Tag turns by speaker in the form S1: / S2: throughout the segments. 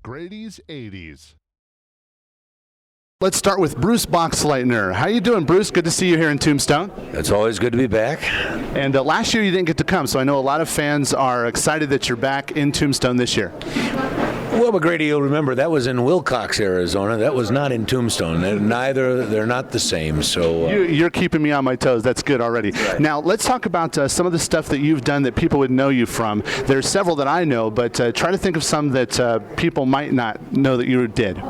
S1: Grady's 80s. Let's start with Bruce Boxleitner. How you doing, Bruce? Good to see you here in Tombstone.
S2: It's always good to be back.
S1: And last year you didn't get to come, so I know a lot of fans are excited that you're back in Tombstone this year.
S2: Well, but Grady, you'll remember that was in Wilcox, Arizona. That was not in Tombstone. They're not the same. So
S1: you're keeping me on my toes. That's good already. Right. Now let's talk about some of the stuff that you've done that people would know you from. There's several that I know, but try to think of some that people might not know that you did.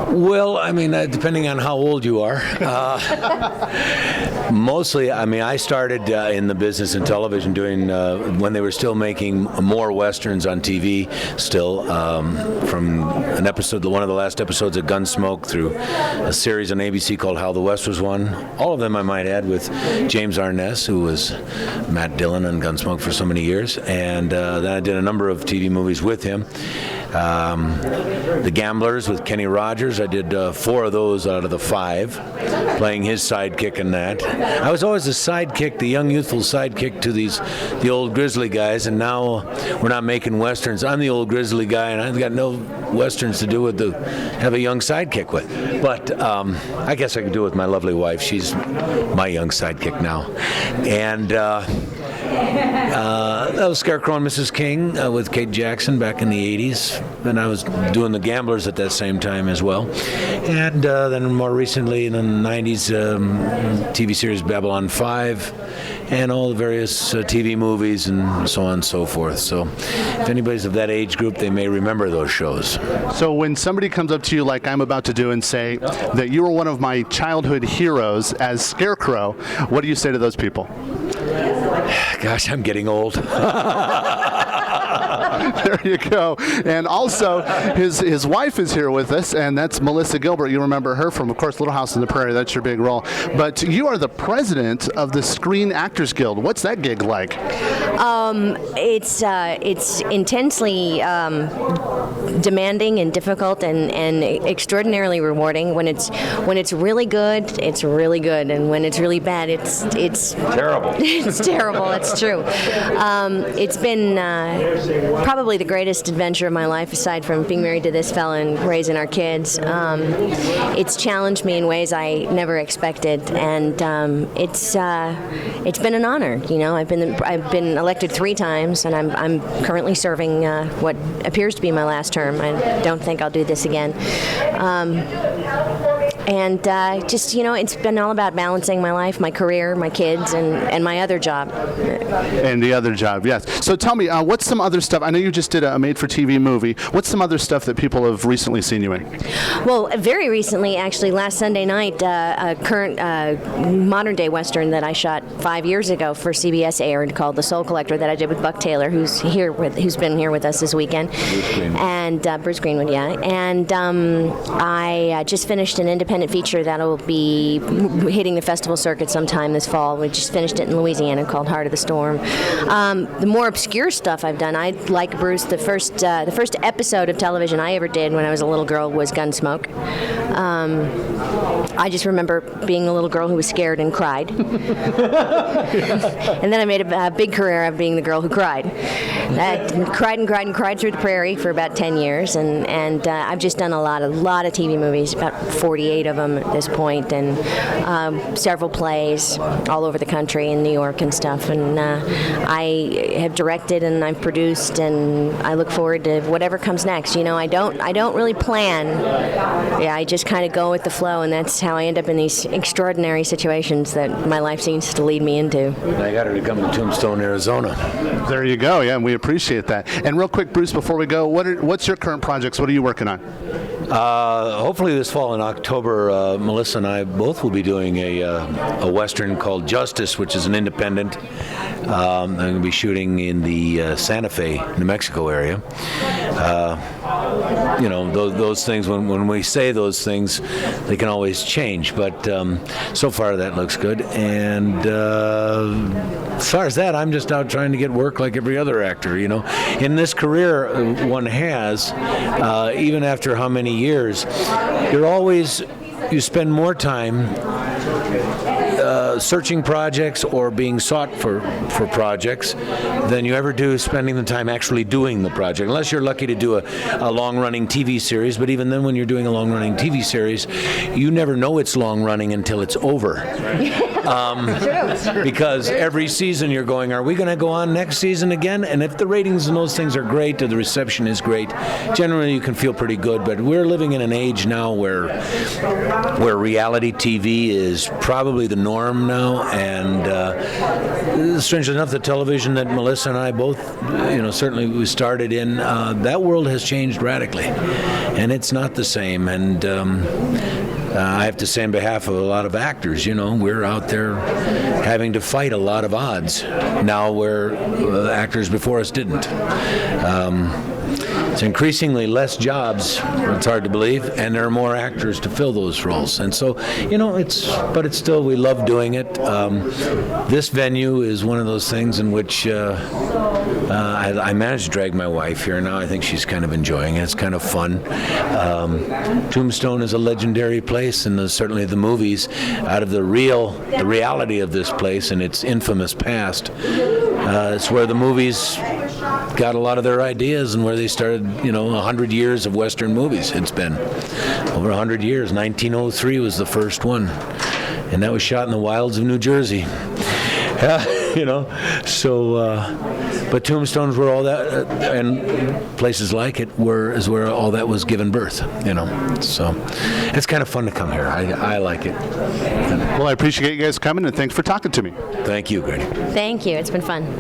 S2: Well, I mean, depending on how old you are. Mostly, I mean, I started in the business in television doing, when they were still making more Westerns on TV still, from an episode, one of the last episodes of Gunsmoke through a series on ABC called How the West Was Won. All of them, I might add, with James Arness, who was Matt Dillon on Gunsmoke for so many years. And then I did a number of TV movies with him. The Gamblers with Kenny Rogers. I did 4 of those out of the 5, playing his sidekick in that. I was always the sidekick, the young, youthful sidekick to the old grizzly guys, and now we're not making Westerns. I'm the old grizzly guy, and I've got no Westerns to do with have a young sidekick with. But I guess I could do it with my lovely wife. She's my young sidekick now. And that was Scarecrow and Mrs. King with Kate Jackson back in the 80s. And I was doing The Gamblers at that same time as well. And then more recently in the 90s, TV series Babylon 5 and all the various TV movies and so on and so forth. So if anybody's of that age group, they may remember those shows.
S1: So when somebody comes up to you like I'm about to do and say that you were one of my childhood heroes as Scarecrow, what do you say to those people?
S2: Gosh, I'm getting old.
S1: There you go. And also, his wife is here with us, and that's Melissa Gilbert. You remember her from, of course, Little House on the Prairie. That's your big role. But you are the president of the Screen Actors Guild. What's that gig like?
S3: It's intensely demanding and difficult and extraordinarily rewarding. When it's really good, it's really good, and when it's really bad, it's
S2: terrible.
S3: It's terrible. It's true. It's been probably the greatest adventure of my life, aside from being married to this fella and raising our kids. It's challenged me in ways I never expected, and it's been an honor. You know, I've been elected 3 times, and I'm currently serving what appears to be my last term. I don't think I'll do this again. And just, you know, it's been all about balancing my life, my career, my kids, and my other job.
S1: And the other job, yes. So tell me, what's some other stuff? I know you just did a made-for-TV movie. What's some other stuff that people have recently seen you in?
S3: Well, very recently, actually, last Sunday night, a current modern-day Western that I shot 5 years ago for CBS aired called The Soul Collector that I did with Buck Taylor, who's been here with us this weekend. And Bruce Greenwood, yeah. And I just finished an independent feature that'll be hitting the festival circuit sometime this fall. We just finished it in Louisiana called Heart of the Storm. The more obscure stuff I've done, I like Bruce. The first episode of television I ever did when I was a little girl was Gunsmoke. I just remember being a little girl who was scared and cried. And then I made a big career of being the girl who cried. Cried through the prairie for about 10 years, and I've just done a lot of TV movies, about 48 of them at this point, and several plays all over the country in New York and stuff. And I have directed and I've produced, and I look forward to whatever comes next. You know, I don't really plan. Yeah, I just kind of go with the flow, and that's how I end up in these extraordinary situations that my life seems to lead me into.
S2: I got her to come to Tombstone, Arizona.
S1: There you go. Yeah, we appreciate that. And real quick, Bruce, before we go, what's your current projects? What are you working on?
S2: Hopefully this fall in October, Melissa and I both will be doing a Western called Justice, which is an independent. I'm going to be shooting in the Santa Fe, New Mexico area. You know, those things, when we say those things, they can always change. But so far that looks good. And as far as that, I'm just out trying to get work like every other actor, you know. In this career one has, even after how many years, you spend more time searching projects or being sought for projects than you ever do spending the time actually doing the project. Unless you're lucky to do a long-running TV series, but even then when you're doing a long-running TV series, you never know it's long-running until it's over. Because every season you're going, are we going to go on next season again? And if the ratings and those things are great, or the reception is great, generally you can feel pretty good. But we're living in an age now where reality TV is probably the norm now, and strangely enough, the television that Melissa and I both, certainly we started in, that world has changed radically, and it's not the same. And I have to say on behalf of a lot of actors, we're out there having to fight a lot of odds now where actors before us didn't. It's increasingly less jobs, it's hard to believe, and there are more actors to fill those roles. And so, but it's still, we love doing it. This venue is one of those things in which I managed to drag my wife here. Now I think she's kind of enjoying it. It's kind of fun. Tombstone is a legendary place, and certainly the movies, out of the reality of this place and its infamous past, it's where the movies got a lot of their ideas and where they started, 100 years of Western movies. It's been over 100 years. 1903 was the first one, and that was shot in the wilds of New Jersey. But Tombstone's where all that, and places like it is where all that was given birth, So it's kind of fun to come here. I like it.
S1: Well, I appreciate you guys coming, and thanks for talking to me.
S2: Thank you, Grady.
S3: Thank you. It's been fun.